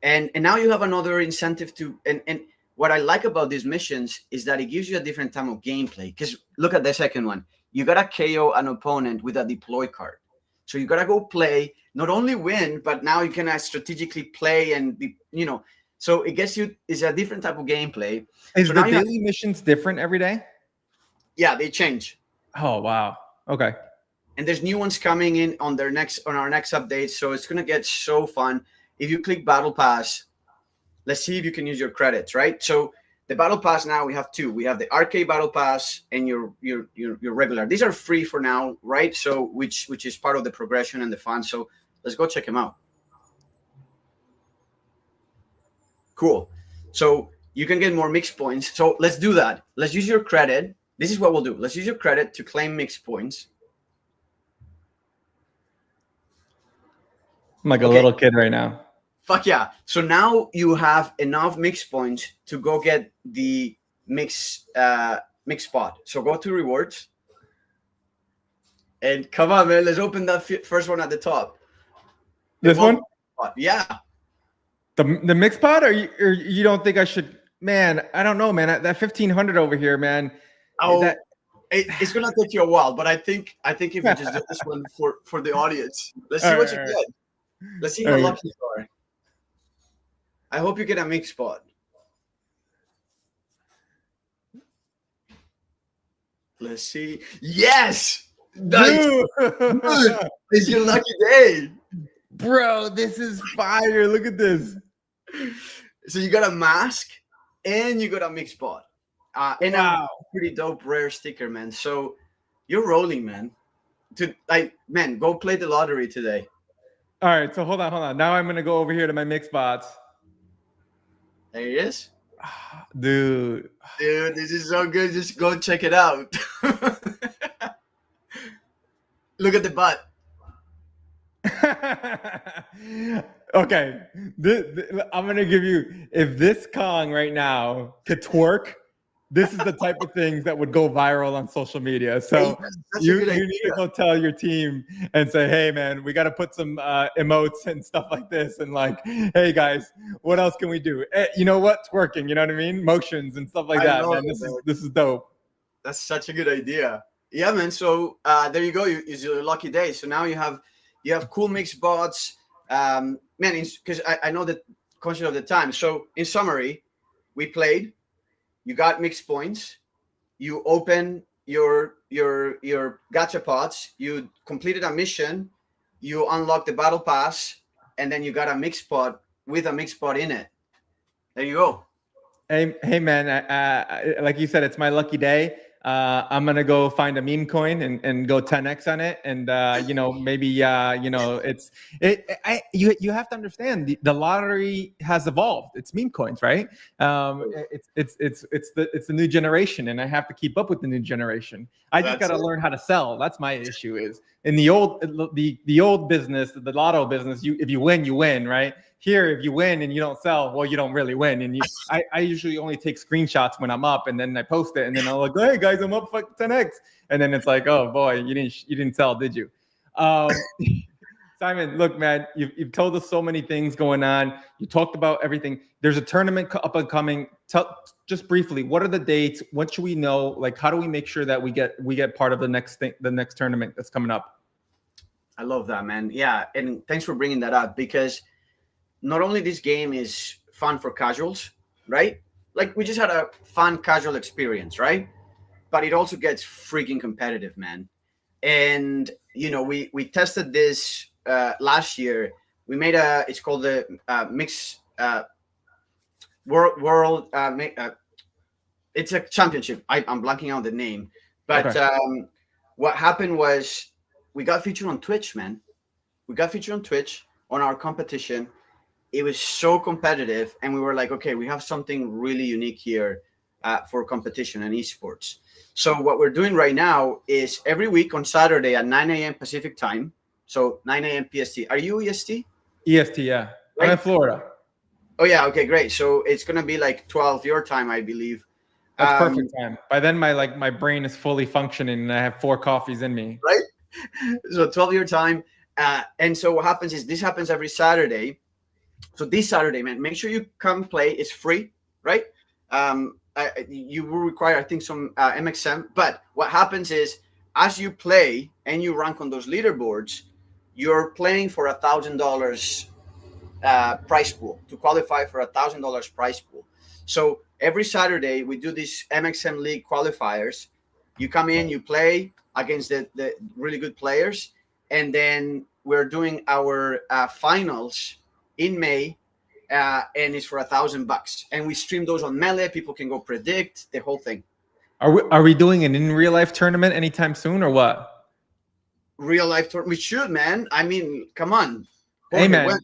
And now you have another incentive to, and what I like about these missions is that it gives you a different type of gameplay. Because look at the second one. You got to KO an opponent with a deploy card. So you got to go play, not only win, but now you can strategically play and be, so it gets you, it's a different type of gameplay. Is so the daily missions different every day? Yeah, they change. Oh, wow. Okay. And there's new ones coming in on our next update. So it's going to get so fun. If you click battle pass, let's see if you can use your credits, right? So The battle pass now we have two. We have the arcade battle pass and your regular. These are free for now, right? So which is part of the progression and the fun. So let's go check them out. Cool. So you can get more mix points. So let's do that. Let's use your credit. This is what we'll do. Let's use your credit to claim mix points. I'm like a little kid right now. Fuck yeah. So now you have enough mix points to go get the mix spot. So go to rewards. And come on, man. Let's open that first one at the top. This one? Yeah. The mix pot, or you don't think I should? Man, I don't know, man. That 1,500 over here, man. Oh, it's gonna take you a while, but I think if you just do this one for the audience, let's see what you get. Let's see how lucky you are. I hope you get a mix spot. Let's see. Yes, nice. Dude, it's your lucky day, bro. This is fire. Look at this. So you got a mask and you got a mix spot. And wow. A pretty dope rare sticker, man. So you're rolling, man. Man, go play the lottery today. All right, so hold on. Now I'm gonna go over here to my mix bots. There he is. Dude, this is so good. Just go check it out. Look at the butt. Okay, I'm gonna give you, if this Kong right now could twerk, this is the type of things that would go viral on social media. So you need to go tell your team and say, hey man, we got to put some emotes and stuff like this, and like, hey guys, what else can we do? You know what? Twerking, you know what I mean? Motions and stuff like that. Man, this is dope. That's such a good idea. Yeah, man. So there you go. It's your lucky day. So now you have cool mix bots. Man, because I know the conscious of the time. So in summary, we played. You got mixed points. You open your gacha pots. You completed a mission. You unlock the battle pass, and then you got a mix pot with a mix pot in it. There you go. Hey man, like you said, it's my lucky day. I'm gonna go find a meme coin and go 10x on it, and maybe you have to understand the lottery has evolved. It's meme coins, right? It's the new generation, and I have to keep up with the new generation. I just got to learn how to sell. That's my issue. Is in the old business, the lotto business, if you win, you win, right? Here, if you win and you don't sell, well, you don't really win. And I usually only take screenshots when I'm up, and then I post it, and then I'm like, hey guys, I'm up 10x, and then it's like, oh boy, you didn't sell, did you? Simon, look, man, you've told us so many things going on. You talked about everything. There's a tournament up and coming. Just briefly, what are the dates? What should we know? Like, how do we make sure that we get part of the next tournament that's coming up? I love that, man. Yeah, and thanks for bringing that up, because not only this game is fun for casuals, right? Like we just had a fun casual experience, right? But it also gets freaking competitive, man. And we tested this last year. We made it's called the mix world. It's a championship. I'm blanking out the name, but okay. What happened was we got featured on Twitch, man. We got featured on Twitch on our competition. It was so competitive, and we were like, okay, we have something really unique here for competition and esports. So what we're doing right now is every week on Saturday at 9 a.m. Pacific time, so 9 a.m. PST. Are you EST? EST, yeah. Right? I'm in Florida. Oh, yeah. Okay, great. So it's going to be like 12 your time, I believe. That's perfect time. By then, my brain is fully functioning, and I have 4 coffees in me. Right? So 12 your time. And so what happens is this happens every Saturday. So this Saturday, man, make sure you come play. It's free, right? You will require, I think, some MXM. But what happens is, as you play and you rank on those leaderboards, you're playing for $1,000 prize pool to qualify for $1,000 prize pool. So every Saturday we do these MXM League qualifiers. You come in, you play against the really good players, and then we're doing our finals in May and it's for $1,000. And we stream those on Melee. People can go predict the whole thing. Are we doing an in real life tournament anytime soon or what? Real life tournament? We should, man. I mean, come on. Hey, man.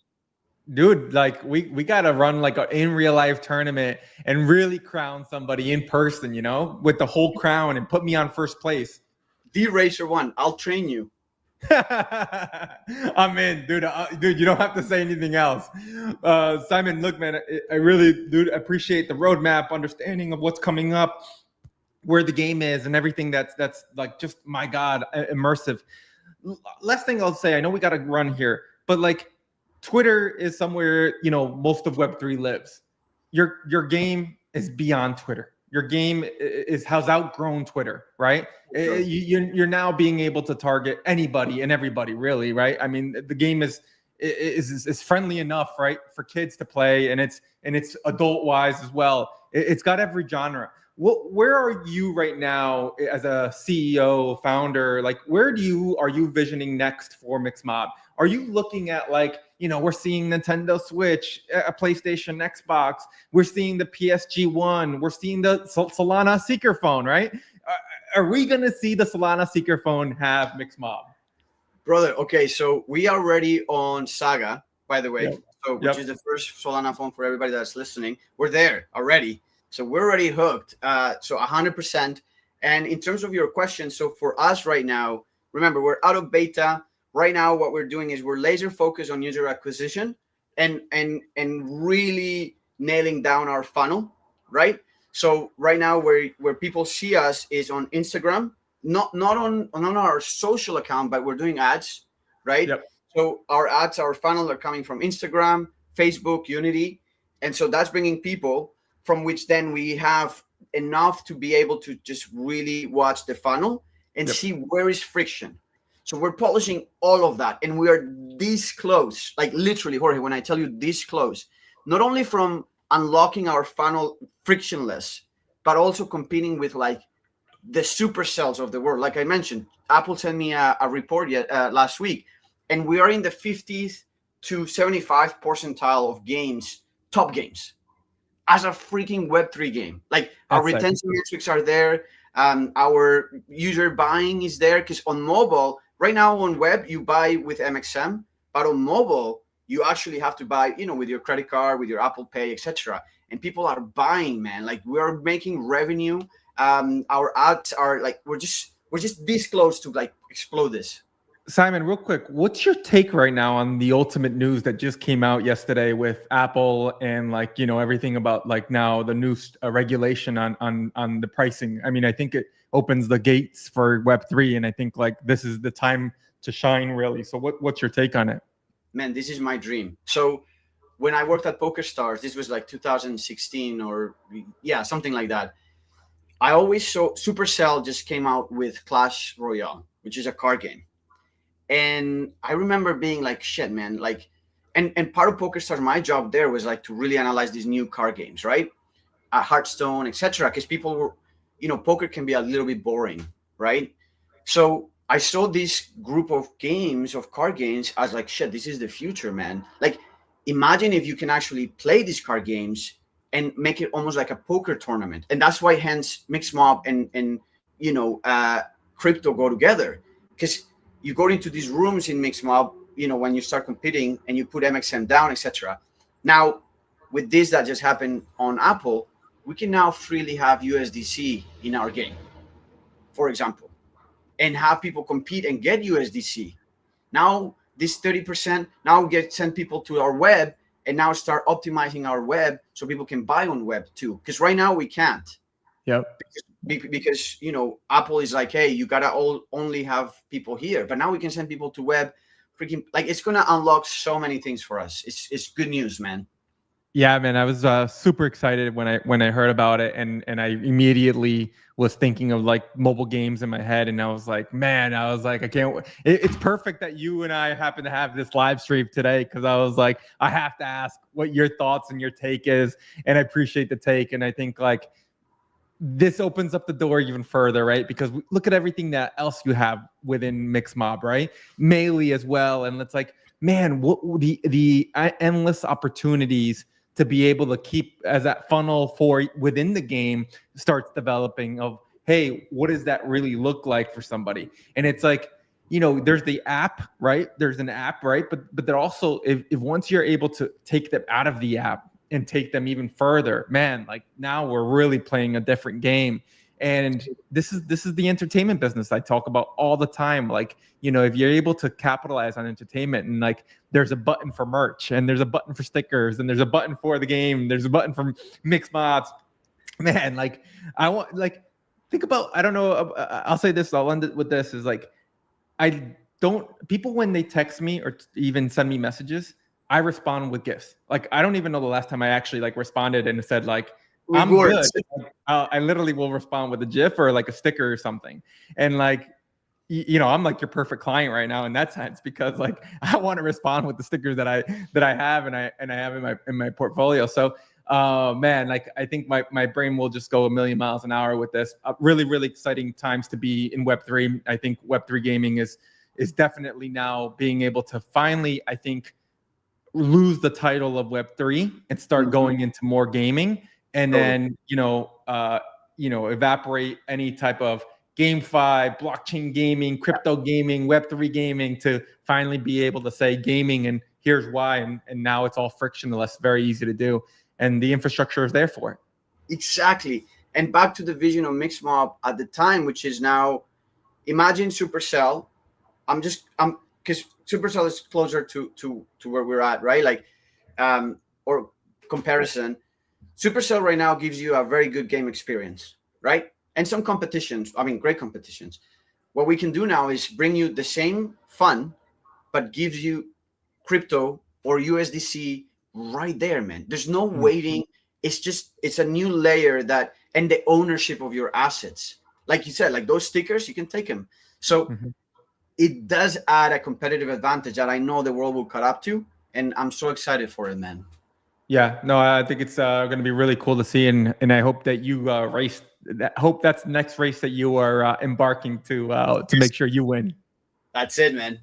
Dude, like we gotta run like an in real life tournament and really crown somebody in person, you know, with the whole crown and put me on first place. D-Racer 1, I'll train you. I'm in, dude. Dude, you don't have to say anything else. Simon, look, man, I really, dude, appreciate the roadmap, understanding of what's coming up, where the game is, and everything that's like just, my God, immersive. Last thing I'll say, I know we got to run here, but like, Twitter is somewhere, you know, most of Web3 lives. Your game is beyond Twitter. Your game has outgrown Twitter, right? Sure. You're now being able to target anybody and everybody, really, right? I mean, the game is friendly enough, right, for kids to play, and it's adult wise as well. It's got every genre. Where are you right now as a CEO, founder? Like, are you visioning next for MixMob? Are you looking at, like, you know, we're seeing Nintendo Switch, a PlayStation, Xbox, we're seeing the PSG One, we're seeing the Solana Seeker phone, right? Are we going to see the Solana Seeker phone have MixMob? Brother, okay, so we are already on Saga, by the way, yep. Which is the first Solana phone for everybody that's listening. We're there already. So we're already hooked. So 100%. And in terms of your question, so for us right now, remember, we're out of beta. Right now, what we're doing is we're laser focused on user acquisition and really nailing down our funnel, right? So right now, where people see us is on Instagram, not on our social account, but we're doing ads, right? Yep. So our ads, our funnel are coming from Instagram, Facebook, Unity, and so that's bringing people, from which then we have enough to be able to just really watch the funnel and yep. see where is friction. So we're polishing all of that, and we are this close, like literally, Jorge, when I tell you this close, not only from unlocking our funnel frictionless, but also competing with like the supercells of the world. Like I mentioned, Apple sent me a report last week, and we are in the 50th to 75 percentile of games, top games, as a freaking Web3 game. Like, our retention metrics are there. Our user buying is there, because on mobile, right now on web, you buy with MXM, but on mobile, you actually have to buy, you know, with your credit card, with your Apple Pay, etc. And people are buying, man. Like, we're making revenue. Our ads are like, we're just this close to like explode this. Simon, real quick, what's your take right now on the ultimate news that just came out yesterday with Apple and, like, you know, everything about, like, now the new regulation on the pricing? I mean, I think it opens the gates for Web3, and I think, like, this is the time to shine, really. So what's your take on it? Man, this is my dream. So when I worked at PokerStars, this was like 2016 or something like that. I always saw Supercell just came out with Clash Royale, which is a card game. And I remember being like, shit, man, like, and part of PokerStars, my job there was like to really analyze these new card games, right? Hearthstone, etc. Because people were, you know, poker can be a little bit boring, right? So I saw this group of games, of card games, as like, shit, this is the future, man. Like, imagine if you can actually play these card games and make it almost like a poker tournament. And that's why, hence, MixMob and you know, crypto go together, because you go into these rooms in MixMob, you know, when you start competing, and you put MXM down, etc. Now, with this that just happened on Apple, we can now freely have USDC in our game, for example, and have people compete and get USDC. Now, this 30%, now send people to our web, and now start optimizing our web so people can buy on web too. Because right now we can't. Yep. Because, you know, Apple is like, hey, you gotta only have people here, but now we can send people to web. Freaking, like, it's gonna unlock so many things for us. It's good news, man. Yeah, man, I was super excited when I heard about it, and I immediately was thinking of, like, mobile games in my head, and I was like, man, I can't. It's perfect that you and I happen to have this live stream today, because I was like, I have to ask what your thoughts and your take is, and I appreciate the take, and I think, like, this opens up the door even further, right? Because look at everything that else you have within MixMob, right? Melee as well, and it's like, man, what the endless opportunities to be able to keep as that funnel for within the game starts developing of, hey, what does that really look like for somebody? And it's like, there's the app, right? There's an app, right? But there also, if once you're able to take them out of the app and take them even further, man, like now we're really playing a different game. And this is the entertainment business I talk about all the time. Like, if you're able to capitalize on entertainment, and like there's a button for merch, and there's a button for stickers, and there's a button for the game, there's a button for MixMob, man, like I want, like, think about, I don't know, I'll say this, I'll end it with this, is like, people, when they text me or even send me messages, I respond with gifts. Like, I don't even know the last time I actually like responded and said like, I'm good. I literally will respond with a GIF or like a sticker or something. And like, I'm like your perfect client right now in that sense, because like I want to respond with the stickers that I have and I have in my portfolio. So man, like I think my brain will just go a million miles an hour with this. Really, really exciting times to be in Web3. I think Web3 gaming is definitely now being able to finally, I think, lose the title of Web3 and start going into more gaming. And then, evaporate any type of GameFi, blockchain gaming, crypto gaming, Web3 gaming, to finally be able to say gaming and here's why. And now it's all frictionless, very easy to do. And the infrastructure is there for it. Exactly. And back to the vision of MixMob at the time, which is now, imagine Supercell. Because Supercell is closer to where we're at, right? Like, or comparison. Supercell right now gives you a very good game experience, right? And some competitions, great competitions. What we can do now is bring you the same fun, but gives you crypto or USDC right there, man. There's no waiting. It's a new layer and the ownership of your assets. Like you said, like those stickers, you can take them. So it does add a competitive advantage that I know the world will cut up to. And I'm so excited for it, man. Yeah, no, I think it's going to be really cool to see, and I hope that you race. Hope that's the next race that you are embarking to make sure you win. That's it, man.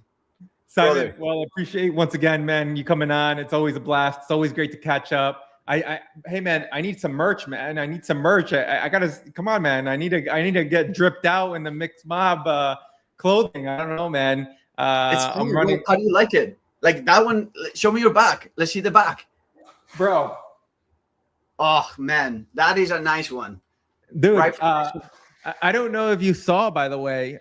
Simon, brother. Well, I appreciate once again, man, you coming on. It's always a blast. It's always great to catch up. Hey, man, I need some merch, man. I need some merch. I gotta come on, man. I need to get dripped out in the MixMob clothing. I don't know, man. It's funny, I'm running. How do you like it? Like that one? Show me your back. Let's see the back. Bro, oh man, that is a nice one, dude. Right, I don't know if you saw, by the way,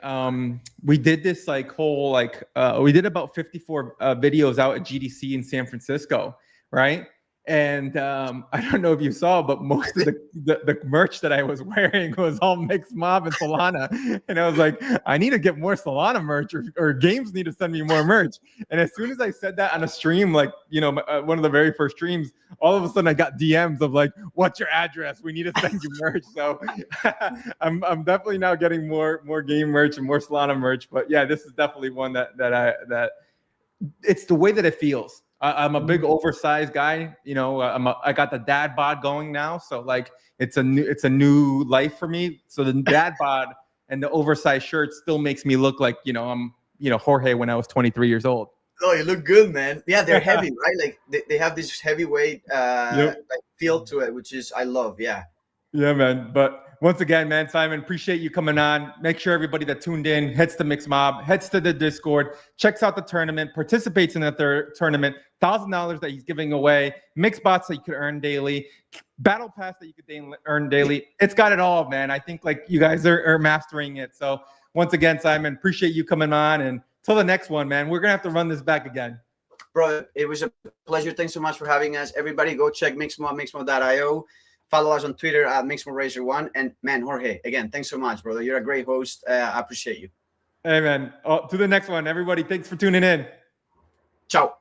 we did this we did about 54 videos out at GDC in San Francisco, right? And I don't know if you saw, but most of the merch that I was wearing was all MixMob and Solana. And I was like, I need to get more Solana merch, or games need to send me more merch. And as soon as I said that on a stream, like, one of the very first streams, all of a sudden I got DMs of like, what's your address? We need to send you merch. So I'm definitely now getting more game merch and more Solana merch. But yeah, this is definitely one that it's the way that it feels. I'm a big oversized guy, I got the dad bod going now. So like, it's a new life for me. So the dad bod and the oversized shirt still makes me look like, I'm, Jorge when I was 23 years old. Oh, you look good, man. Yeah. They're heavy, right? Like they have this heavyweight, like feel to it, which is, I love. Yeah. Yeah, man. But once again, man, Simon, appreciate you coming on. Make sure everybody that tuned in heads to MixMob, heads to the Discord, checks out the tournament, participates in the tournament, $1,000 that he's giving away, mix bots that you could earn daily, battle pass that you could earn daily. It's got it all, man. I think like you guys are mastering it. So once again, Simon, appreciate you coming on. And till the next one, man, we're going to have to run this back again. Bro, it was a pleasure. Thanks so much for having us. Everybody go check MixMob, MixMob.io. Follow us on Twitter at MixMoBRacer1. And man, Jorge, again, thanks so much, brother. You're a great host. I appreciate you. Hey, man. To the next one, everybody. Thanks for tuning in. Ciao.